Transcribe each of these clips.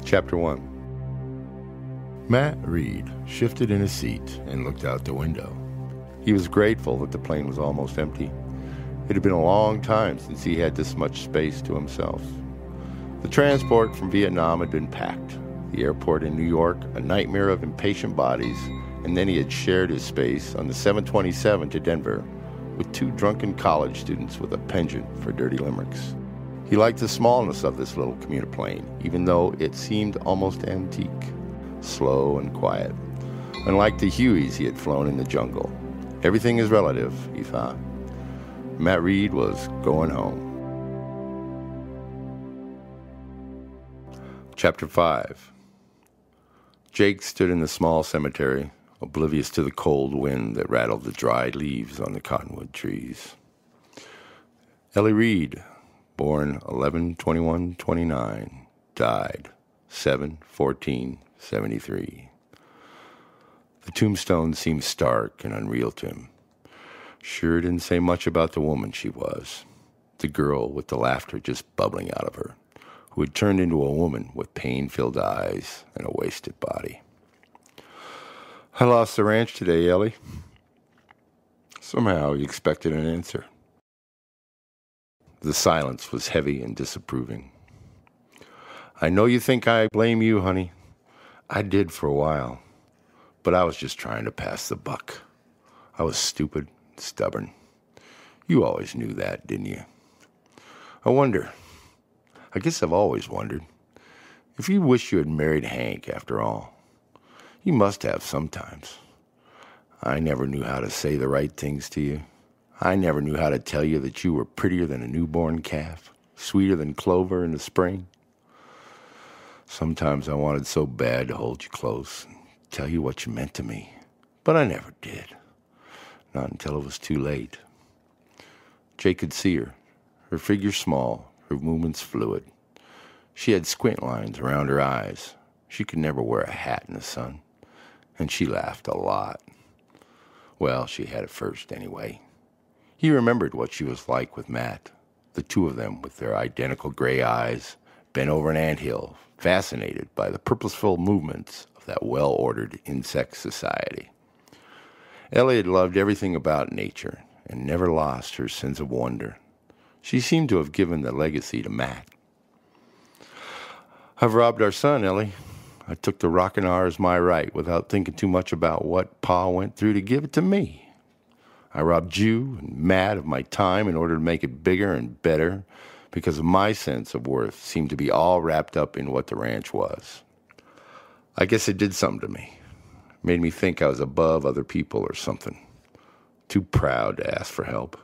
Chapter 1. Matt Reed shifted in his seat and looked out the window. He was grateful that the plane was almost empty. It had been a long time since he had this much space to himself. The transport from Vietnam had been packed. The airport in New York, a nightmare of impatient bodies, and then he had shared his space on the 727 to Denver with two drunken college students with a penchant for dirty limericks. He liked the smallness of this little commuter plane, even though it seemed almost antique, slow and quiet. Unlike the Hueys he had flown in the jungle. Everything is relative, he thought. Matt Reed was going home. Chapter 5. Jake stood in the small cemetery, oblivious to the cold wind that rattled the dried leaves on the cottonwood trees. Ellie Reed, born 11/21/29, died 7/14/73. The tombstone seemed stark and unreal to him. Sure didn't say much about the woman she was, the girl with the laughter just bubbling out of her, who had turned into a woman with pain-filled eyes and a wasted body. I lost the ranch today, Ellie. Somehow he expected an answer. The silence was heavy and disapproving. I know you think I blame you, honey. I did for a while, but I was just trying to pass the buck. I was stupid, stubborn. You always knew that, didn't you? I guess I've always wondered, if you wish you had married Hank after all. You must have sometimes. I never knew how to say the right things to you. I never knew how to tell you that you were prettier than a newborn calf, sweeter than clover in the spring. Sometimes I wanted so bad to hold you close and tell you what you meant to me, but I never did. Not until it was too late. Jake could see her, her figure small, her movements fluid. She had squint lines around her eyes. She could never wear a hat in the sun, and she laughed a lot. Well, she had it first anyway. He remembered what she was like with Matt, the two of them with their identical gray eyes, bent over an anthill, fascinated by the purposeful movements of that well-ordered insect society. Ellie had loved everything about nature and never lost her sense of wonder. She seemed to have given the legacy to Matt. I've robbed our son, Ellie. I took the rockin' R as my right without thinking too much about what Pa went through to give it to me. I robbed you and Matt of my time in order to make it bigger and better because of my sense of worth seemed to be all wrapped up in what the ranch was. I guess it did something to me. It made me think I was above other people or something. Too proud to ask for help.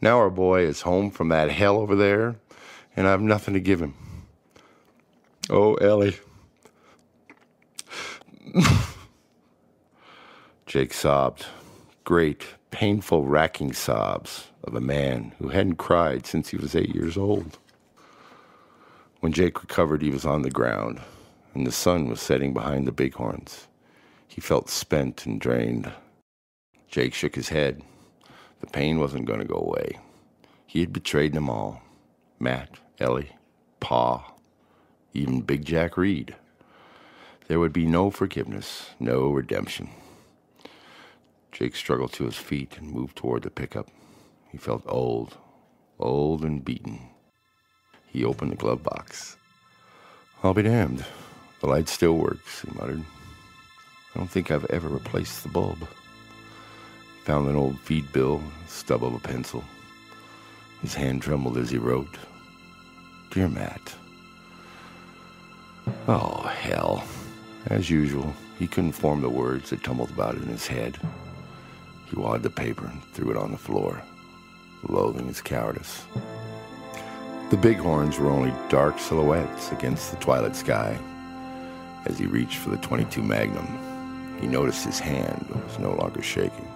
Now our boy is home from that hell over there, and I have nothing to give him. Oh, Ellie. Jake sobbed. Great, painful, racking sobs of a man who hadn't cried since he was 8 years old. When Jake recovered, he was on the ground, and the sun was setting behind the bighorns. He felt spent and drained. Jake shook his head. The pain wasn't going to go away. He had betrayed them all. Matt, Ellie, Pa, even Big Jack Reed. There would be no forgiveness, no redemption. Jake struggled to his feet and moved toward the pickup. He felt old and beaten. He opened the glove box. I'll be damned. The light still works, he muttered. I don't think I've ever replaced the bulb. He found an old feed bill, a stub of a pencil. His hand trembled as he wrote, Dear Matt. Oh, hell. As usual, he couldn't form the words that tumbled about in his head. He wadded the paper and threw it on the floor, loathing his cowardice. The bighorns were only dark silhouettes against the twilight sky. As he reached for the .22 Magnum, he noticed his hand was no longer shaking.